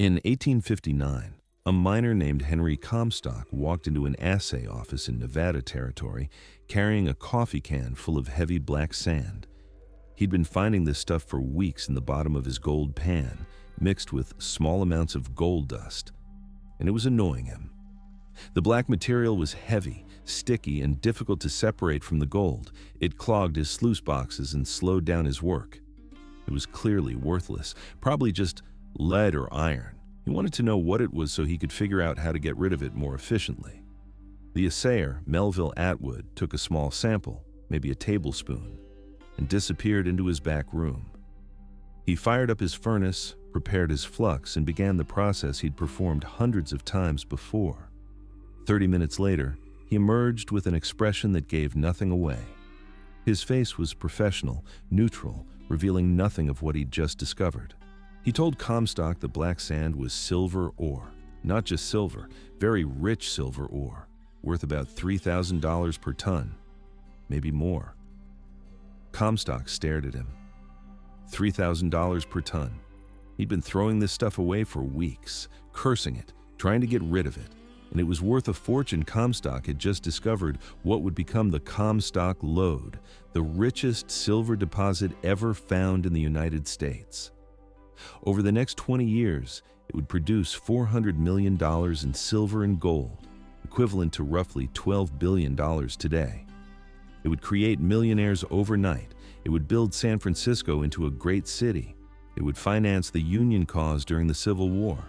In 1859, a miner named Henry Comstock walked into an assay office in Nevada Territory carrying a coffee can full of heavy black sand. He'd been finding this stuff for weeks in the bottom of his gold pan, mixed with small amounts of gold dust, and it was annoying him. The black material was heavy, sticky, and difficult to separate from the gold. It clogged his sluice boxes and slowed down his work. It was clearly worthless, probably just lead or iron. He wanted to know what it was so he could figure out how to get rid of it more efficiently. The assayer, Melville Atwood, took a small sample, maybe a tablespoon, and disappeared into his back room. He fired up his furnace, prepared his flux, and began the process he'd performed hundreds of times before. 30 minutes later, he emerged with an expression that gave nothing away. His face was professional, neutral, revealing nothing of what he'd just discovered. He told Comstock the black sand was silver ore, not just silver, very rich silver ore, worth about $3,000 per ton, maybe more. Comstock stared at him. $3,000 per ton. He'd been throwing this stuff away for weeks, cursing it, trying to get rid of it, and it was worth a fortune. Comstock had just discovered what would become the Comstock Lode, the richest silver deposit ever found in the United States. Over the next 20 years, it would produce $400 million in silver and gold, equivalent to roughly $12 billion today. It would create millionaires overnight. It would build San Francisco into a great city. It would finance the Union cause during the Civil War.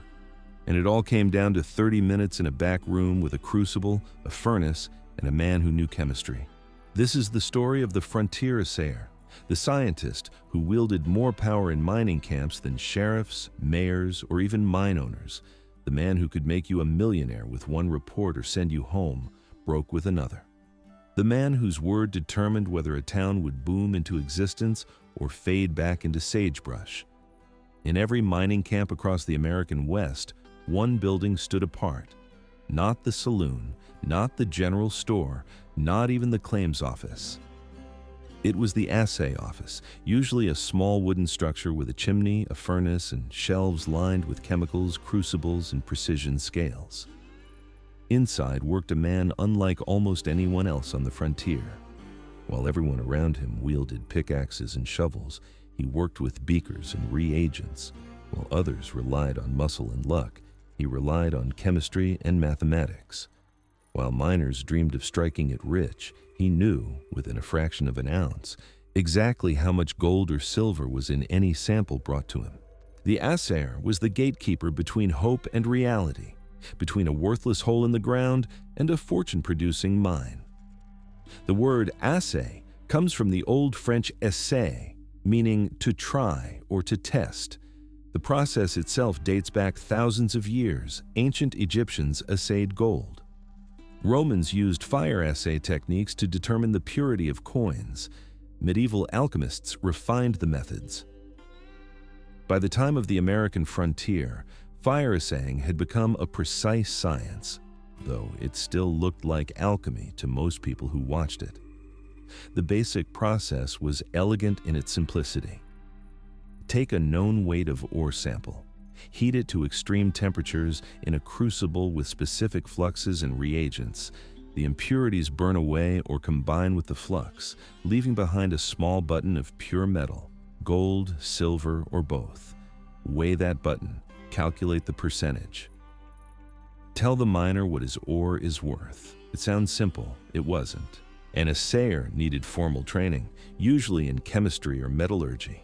And it all came down to 30 minutes in a back room with a crucible, a furnace, and a man who knew chemistry. This is the story of the frontier assayer, the scientist who wielded more power in mining camps than sheriffs, mayors, or even mine owners, the man who could make you a millionaire with one report or send you home, broke with another. The man whose word determined whether a town would boom into existence or fade back into sagebrush. In every mining camp across the American West, one building stood apart. Not the saloon, not the general store, not even the claims office. It was the assay office, usually a small wooden structure with a chimney, a furnace, and shelves lined with chemicals, crucibles, and precision scales. Inside worked a man unlike almost anyone else on the frontier. While everyone around him wielded pickaxes and shovels, he worked with beakers and reagents. While others relied on muscle and luck, he relied on chemistry and mathematics. While miners dreamed of striking it rich, he knew, within a fraction of an ounce, exactly how much gold or silver was in any sample brought to him. The assayer was the gatekeeper between hope and reality, between a worthless hole in the ground and a fortune-producing mine. The word assay comes from the old French assay, meaning to try or to test. The process itself dates back thousands of years. Ancient Egyptians assayed gold. Romans used fire assay techniques to determine the purity of coins. Medieval alchemists refined the methods. By the time of the American frontier, fire assaying had become a precise science, though it still looked like alchemy to most people who watched it. The basic process was elegant in its simplicity. Take a known weight of ore sample, heat it to extreme temperatures in a crucible with specific fluxes and reagents. The impurities burn away or combine with the flux, leaving behind a small button of pure metal, gold, silver, or both. Weigh that button, calculate the percentage. Tell the miner what his ore is worth. It sounds simple. It wasn't. An assayer needed formal training, usually in chemistry or metallurgy.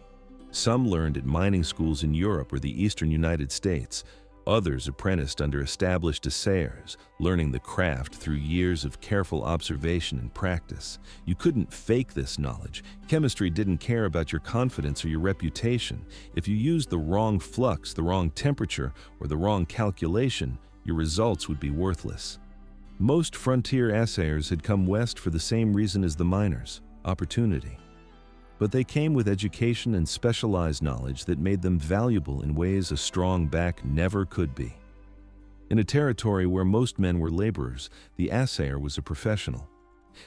Some learned at mining schools in Europe or the eastern United States. Others apprenticed under established assayers, learning the craft through years of careful observation and practice. You couldn't fake this knowledge. Chemistry didn't care about your confidence or your reputation. If you used the wrong flux, the wrong temperature, or the wrong calculation, your results would be worthless. Most frontier assayers had come west for the same reason as the miners: opportunity. But they came with education and specialized knowledge that made them valuable in ways a strong back never could be. In a territory where most men were laborers, the assayer was a professional.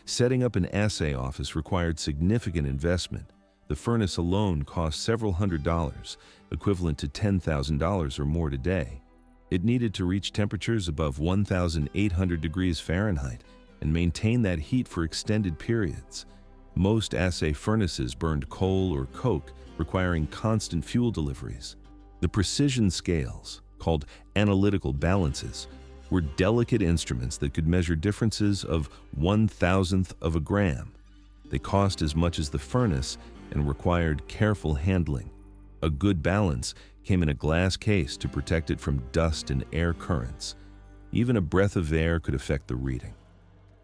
Setting up an assay office required significant investment. The furnace alone cost several $100s, equivalent to $10,000 or more today. It needed to reach temperatures above 1,800 degrees Fahrenheit and maintain that heat for extended periods. Most assay furnaces burned coal or coke, requiring constant fuel deliveries. The precision scales, called analytical balances, were delicate instruments that could measure differences of 1,000th of a gram. They cost as much as the furnace and required careful handling. A good balance came in a glass case to protect it from dust and air currents. Even a breath of air could affect the reading.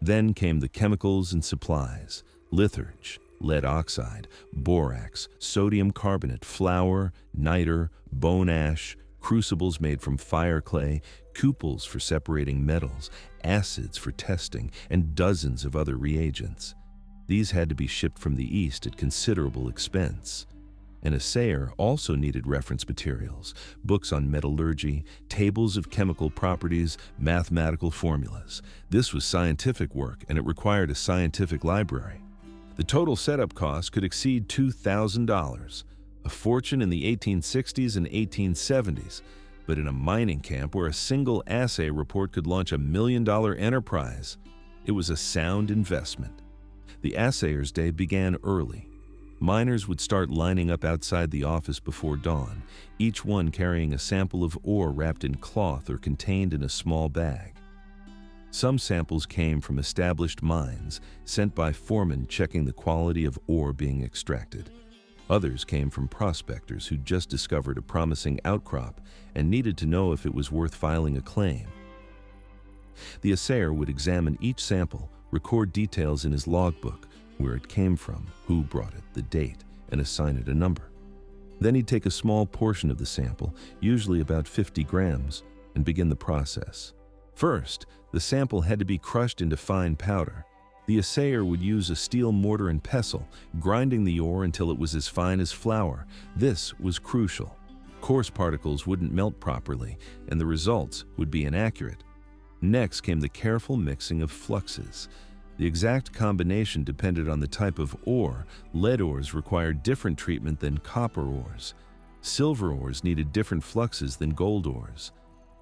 Then came the chemicals and supplies: litharge, lead oxide, borax, sodium carbonate, flour, niter, bone ash, crucibles made from fire clay, cupels for separating metals, acids for testing, and dozens of other reagents. These had to be shipped from the east at considerable expense. An assayer also needed reference materials, books on metallurgy, tables of chemical properties, mathematical formulas. This was scientific work, and it required a scientific library. The total setup cost could exceed $2,000, a fortune in the 1860s and 1870s, but in a mining camp where a single assay report could launch $1 million enterprise, it was a sound investment. The assayer's day began early. Miners would start lining up outside the office before dawn, each one carrying a sample of ore wrapped in cloth or contained in a small bag. Some samples came from established mines, sent by foremen checking the quality of ore being extracted. Others came from prospectors who just discovered a promising outcrop and needed to know if it was worth filing a claim. The assayer would examine each sample, record details in his logbook, where it came from, who brought it, the date, and assign it a number. Then he'd take a small portion of the sample, usually about 50 grams, and begin the process. First, the sample had to be crushed into fine powder. The assayer would use a steel mortar and pestle, grinding the ore until it was as fine as flour. This was crucial. Coarse particles wouldn't melt properly, and the results would be inaccurate. Next came the careful mixing of fluxes. The exact combination depended on the type of ore. Lead ores required different treatment than copper ores. Silver ores needed different fluxes than gold ores.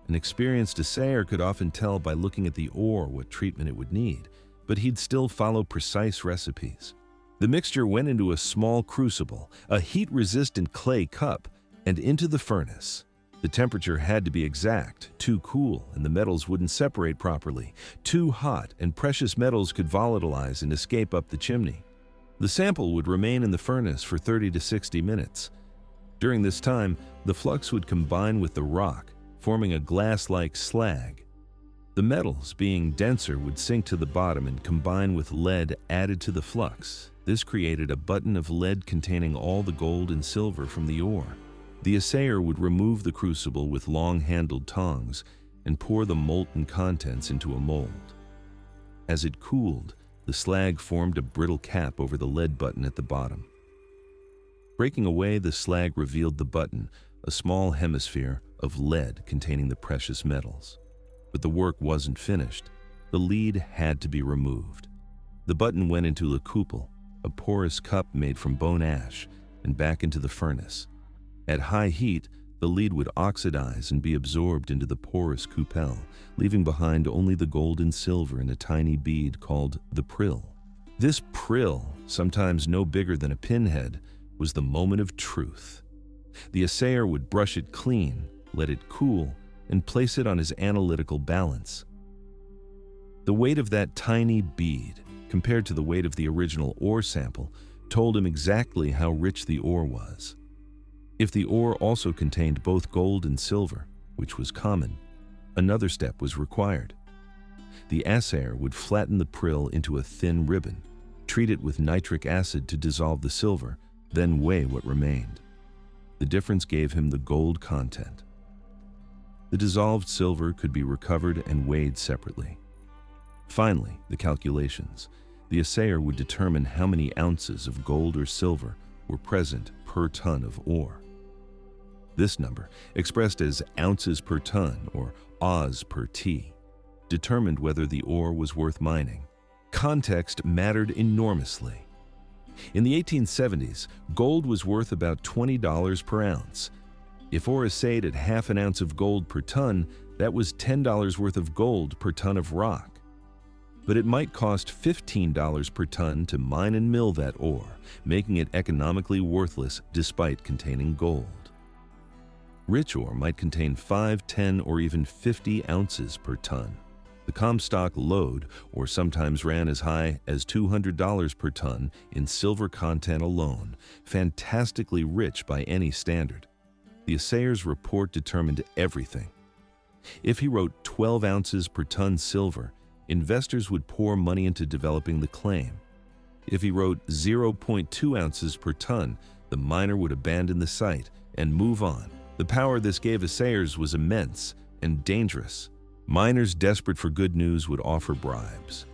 An experienced assayer could often tell by looking at the ore what treatment it would need, but he'd still follow precise recipes. The mixture went into a small crucible, a heat-resistant clay cup, and into the furnace. The temperature had to be exact. Too cool and the metals wouldn't separate properly. Too hot and precious metals could volatilize and escape up the chimney. The sample would remain in the furnace for 30 to 60 minutes. During this time, the flux would combine with the rock, forming a glass-like slag. The metals, being denser, would sink to the bottom and combine with lead added to the flux. This created a button of lead containing all the gold and silver from the ore. The assayer would remove the crucible with long-handled tongs and pour the molten contents into a mold. As it cooled, the slag formed a brittle cap over the lead button at the bottom. Breaking away, the slag revealed the button, a small hemisphere of lead containing the precious metals. But the work wasn't finished. The lead had to be removed. The button went into a cupel, a porous cup made from bone ash, and back into the furnace. At high heat, the lead would oxidize and be absorbed into the porous cupel, leaving behind only the gold and silver in a tiny bead called the prill. This prill, sometimes no bigger than a pinhead, was the moment of truth. The assayer would brush it clean, let it cool, and place it on his analytical balance. The weight of that tiny bead, compared to the weight of the original ore sample, told him exactly how rich the ore was. If the ore also contained both gold and silver, which was common, another step was required. The assayer would flatten the prill into a thin ribbon, treat it with nitric acid to dissolve the silver, then weigh what remained. The difference gave him the gold content. The dissolved silver could be recovered and weighed separately. Finally, the calculations. The assayer would determine how many ounces of gold or silver were present per ton of ore. This number, expressed as ounces per ton or Oz per T, determined whether the ore was worth mining. Context mattered enormously. In the 1870s, gold was worth about $20 per ounce. If ore assayed at half an ounce of gold per ton, that was $10 worth of gold per ton of rock. But it might cost $15 per ton to mine and mill that ore, making it economically worthless despite containing gold. Rich ore might contain 5, 10, or even 50 ounces per ton. The Comstock Lode, or sometimes ran as high as $200 per ton in silver content alone, fantastically rich by any standard. The Assayer's report determined everything. If he wrote 12 ounces per ton silver, investors would pour money into developing the claim. If he wrote 0.2 ounces per ton, the miner would abandon the site and move on. The power this gave assayers was immense and dangerous. Miners desperate for good news would offer bribes.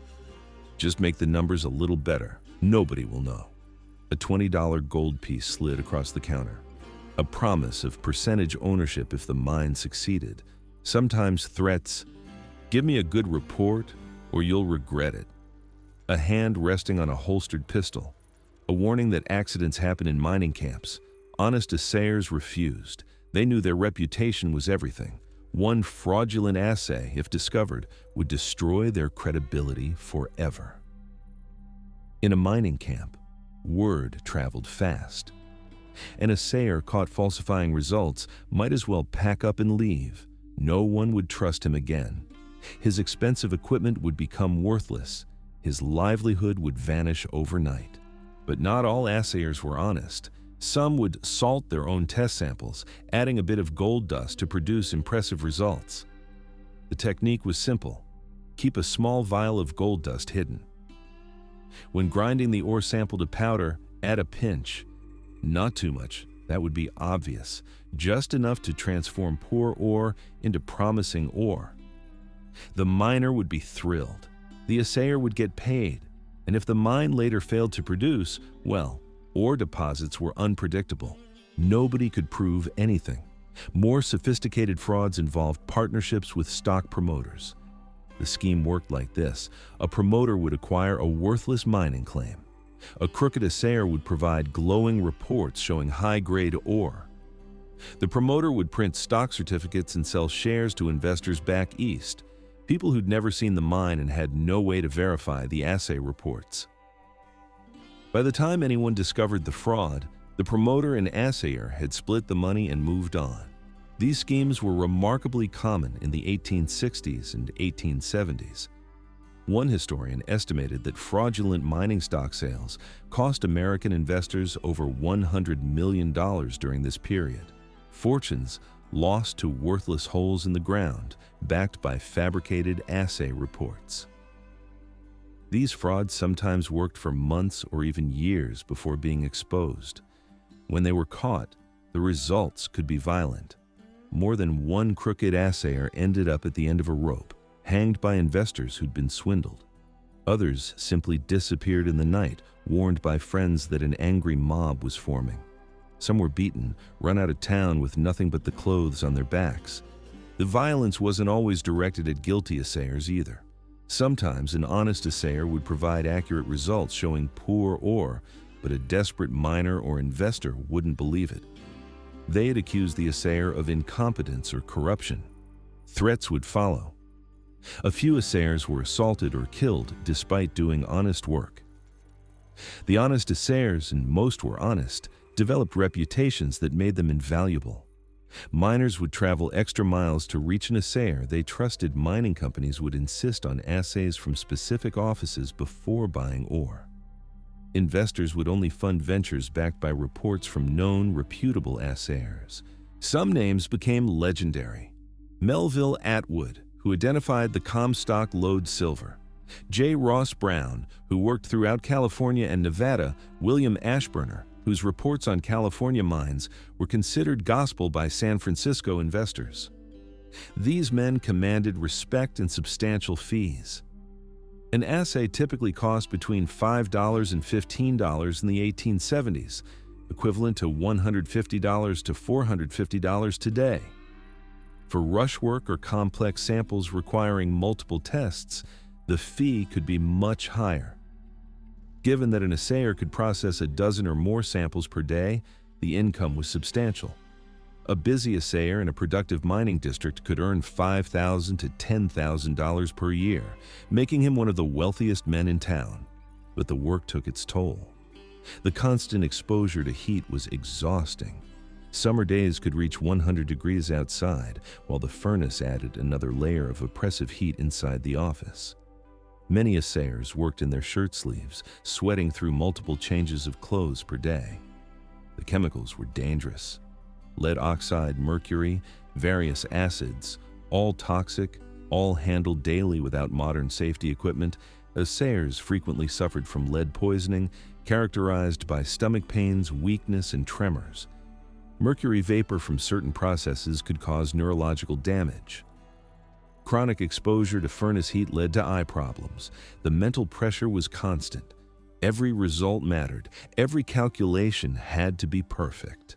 Just make the numbers a little better. Nobody will know. A $20 gold piece slid across the counter. A promise of percentage ownership if the mine succeeded. Sometimes threats, give me a good report or you'll regret it. A hand resting on a holstered pistol. A warning that accidents happen in mining camps. Honest assayers refused. They knew their reputation was everything. One fraudulent assay, if discovered, would destroy their credibility forever. In a mining camp, word traveled fast. An assayer caught falsifying results might as well pack up and leave. No one would trust him again. His expensive equipment would become worthless. His livelihood would vanish overnight. But not all assayers were honest. Some would salt their own test samples, adding a bit of gold dust to produce impressive results. The technique was simple. Keep a small vial of gold dust hidden. When grinding the ore sample to powder, add a pinch. Not too much, that would be obvious. Just enough to transform poor ore into promising ore. The miner would be thrilled. The assayer would get paid. And if the mine later failed to produce, well, ore deposits were unpredictable. Nobody could prove anything. More sophisticated frauds involved partnerships with stock promoters. The scheme worked like this. A promoter would acquire a worthless mining claim. A crooked assayer would provide glowing reports showing high-grade ore. The promoter would print stock certificates and sell shares to investors back east, people who'd never seen the mine and had no way to verify the assay reports. By the time anyone discovered the fraud, the promoter and assayer had split the money and moved on. These schemes were remarkably common in the 1860s and 1870s. One historian estimated that fraudulent mining stock sales cost American investors over $100 million during this period. Fortunes lost to worthless holes in the ground, backed by fabricated assay reports. These frauds sometimes worked for months or even years before being exposed. When they were caught, the results could be violent. More than one crooked assayer ended up at the end of a rope, hanged by investors who'd been swindled. Others simply disappeared in the night, warned by friends that an angry mob was forming. Some were beaten, run out of town with nothing but the clothes on their backs. The violence wasn't always directed at guilty assayers either. Sometimes an honest assayer would provide accurate results showing poor ore, but a desperate miner or investor wouldn't believe it. They'd accuse the assayer of incompetence or corruption. Threats would follow. A few assayers were assaulted or killed despite doing honest work. The honest assayers, and most were honest, developed reputations that made them invaluable. Miners would travel extra miles to reach an assayer they trusted. Mining companies would insist on assays from specific offices before buying ore. Investors would only fund ventures backed by reports from known, reputable assayers. Some names became legendary. Melville Atwood, who identified the Comstock Lode silver. J. Ross Brown, who worked throughout California and Nevada. William Ashburner, whose reports on California mines were considered gospel by San Francisco investors. These men commanded respect and substantial fees. An assay typically cost between $5 and $15 in the 1870s, equivalent to $150 to $450 today. For rush work or complex samples requiring multiple tests, the fee could be much higher. Given that an assayer could process a dozen or more samples per day, the income was substantial. A busy assayer in a productive mining district could earn $5,000 to $10,000 per year, making him one of the wealthiest men in town. But the work took its toll. The constant exposure to heat was exhausting. Summer days could reach 100 degrees outside, while the furnace added another layer of oppressive heat inside the office. Many assayers worked in their shirt sleeves, sweating through multiple changes of clothes per day. The chemicals were dangerous. Lead oxide, mercury, various acids, all toxic, all handled daily without modern safety equipment. Assayers frequently suffered from lead poisoning, characterized by stomach pains, weakness, and tremors. Mercury vapor from certain processes could cause neurological damage. Chronic exposure to furnace heat led to eye problems. The mental pressure was constant. Every result mattered. Every calculation had to be perfect.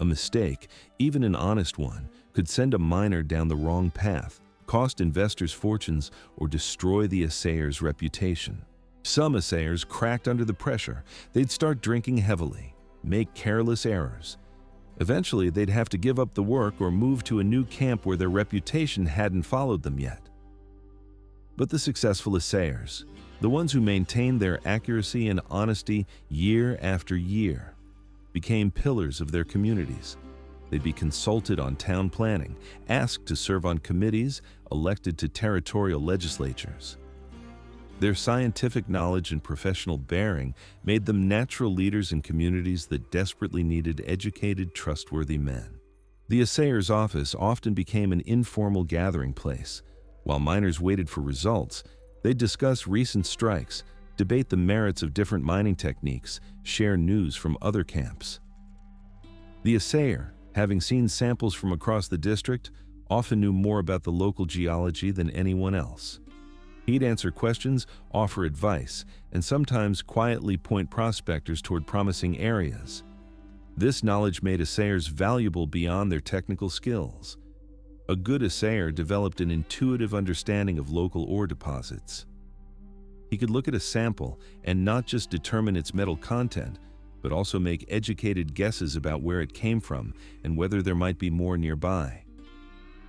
A mistake, even an honest one, could send a miner down the wrong path, cost investors fortunes, or destroy the assayer's reputation. Some assayers cracked under the pressure. They'd start drinking heavily, make careless errors. Eventually, they'd have to give up the work or move to a new camp where their reputation hadn't followed them yet. But the successful assayers, the ones who maintained their accuracy and honesty year after year, became pillars of their communities. They'd be consulted on town planning, asked to serve on committees, elected to territorial legislatures. Their scientific knowledge and professional bearing made them natural leaders in communities that desperately needed educated, trustworthy men. The assayer's office often became an informal gathering place. While miners waited for results, they'd discuss recent strikes, debate the merits of different mining techniques, share news from other camps. The assayer, having seen samples from across the district, often knew more about the local geology than anyone else. He'd answer questions, offer advice, and sometimes quietly point prospectors toward promising areas. This knowledge made assayers valuable beyond their technical skills. A good assayer developed an intuitive understanding of local ore deposits. He could look at a sample and not just determine its metal content, but also make educated guesses about where it came from and whether there might be more nearby.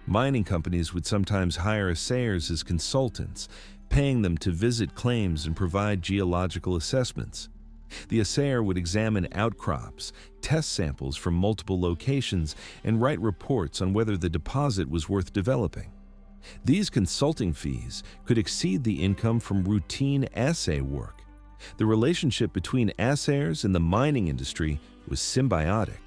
Mining companies would sometimes hire assayers as consultants, paying them to visit claims and provide geological assessments. The assayer would examine outcrops, test samples from multiple locations, and write reports on whether the deposit was worth developing. These consulting fees could exceed the income from routine assay work. The relationship between assayers and the mining industry was symbiotic.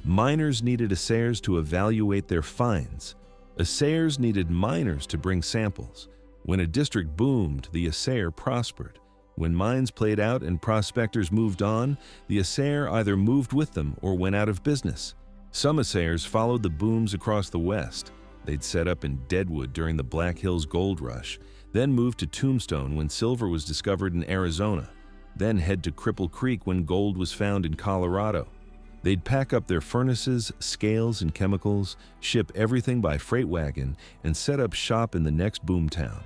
Miners needed assayers to evaluate their finds. Assayers needed miners to bring samples. When a district boomed, the assayer prospered. When mines played out and prospectors moved on, the assayer either moved with them or went out of business. Some assayers followed the booms across the West. They'd set up in Deadwood during the Black Hills Gold Rush, then move to Tombstone when silver was discovered in Arizona, then head to Cripple Creek when gold was found in Colorado. They'd pack up their furnaces, scales, and chemicals, ship everything by freight wagon, and set up shop in the next boomtown.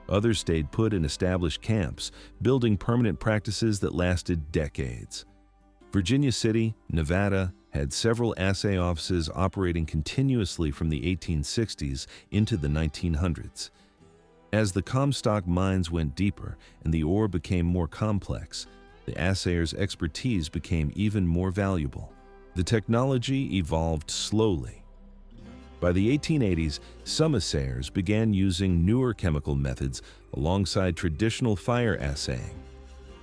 Others stayed put in established camps, building permanent practices that lasted decades. Virginia City, Nevada, had several assay offices operating continuously from the 1860s into the 1900s. As the Comstock mines went deeper and the ore became more complex, the assayer's expertise became even more valuable. The technology evolved slowly. By the 1880s, some assayers began using newer chemical methods alongside traditional fire assaying.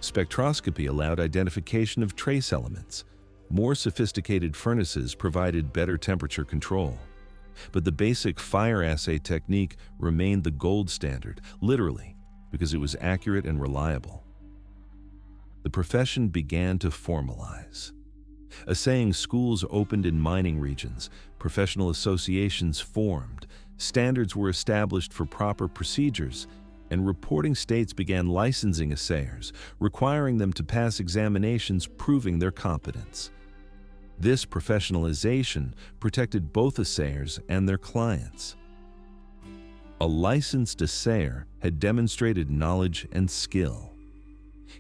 Spectroscopy allowed identification of trace elements. More sophisticated furnaces provided better temperature control. But the basic fire assay technique remained the gold standard, literally, because it was accurate and reliable. The profession began to formalize. Assaying schools opened in mining regions, professional associations formed, standards were established for proper procedures, and reporting states began licensing assayers, requiring them to pass examinations proving their competence. This professionalization protected both assayers and their clients. A licensed assayer had demonstrated knowledge and skill.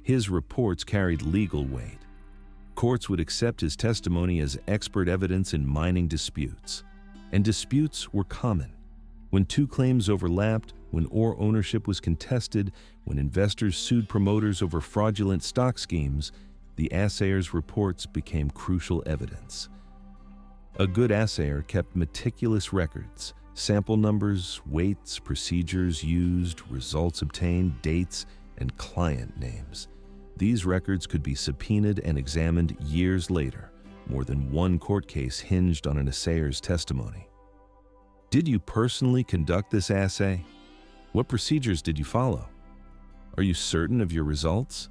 His reports carried legal weight. Courts would accept his testimony as expert evidence in mining disputes. And disputes were common. When two claims overlapped, when ore ownership was contested, when investors sued promoters over fraudulent stock schemes, the assayer's reports became crucial evidence. A good assayer kept meticulous records: sample numbers, weights, procedures used, results obtained, dates, and client names. These records could be subpoenaed and examined years later. More than one court case hinged on an assayer's testimony. Did you personally conduct this assay? What procedures did you follow? Are you certain of your results?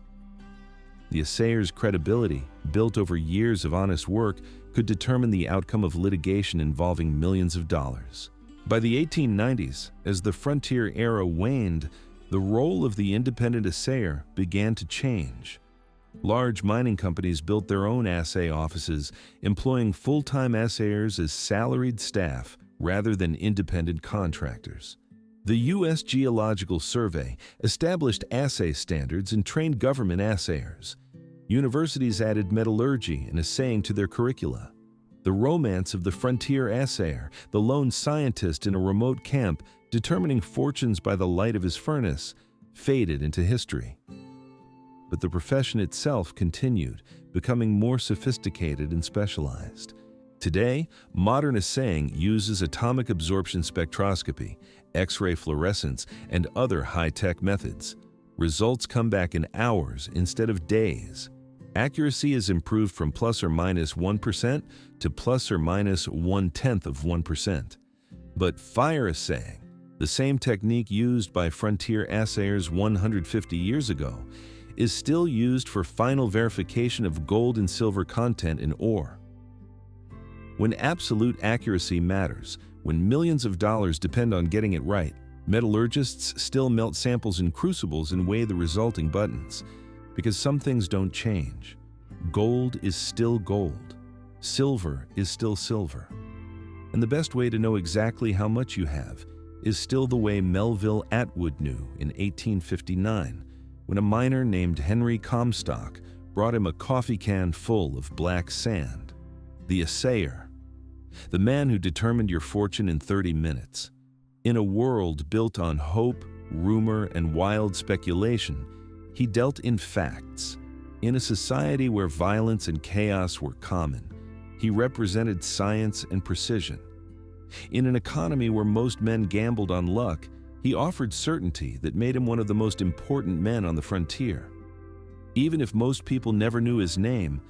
The assayer's credibility, built over years of honest work, could determine the outcome of litigation involving millions of dollars. By the 1890s, as the frontier era waned, the role of the independent assayer began to change. Large mining companies built their own assay offices, employing full-time assayers as salaried staff rather than independent contractors. The U.S. Geological Survey established assay standards and trained government assayers. Universities added metallurgy and assaying to their curricula. The romance of the frontier assayer, the lone scientist in a remote camp determining fortunes by the light of his furnace, faded into history. But the profession itself continued, becoming more sophisticated and specialized. Today, modern assaying uses atomic absorption spectroscopy, X-ray fluorescence, and other high-tech methods. Results come back in hours instead of days. Accuracy is improved from plus or minus 1% to plus or minus 0.1%. But fire assaying, the same technique used by frontier assayers 150 years ago, is still used for final verification of gold and silver content in ore. When absolute accuracy matters, when millions of dollars depend on getting it right, metallurgists still melt samples in crucibles and weigh the resulting buttons, because some things don't change. Gold is still gold. Silver is still silver. And the best way to know exactly how much you have is still the way Melville Atwood knew in 1859, when a miner named Henry Comstock brought him a coffee can full of black sand. The assayer, the man who determined your fortune in 30 minutes. In a world built on hope, rumor, and wild speculation, he dealt in facts. In a society where violence and chaos were common, he represented science and precision. In an economy where most men gambled on luck, he offered certainty that made him one of the most important men on the frontier. Even if most people never knew his name,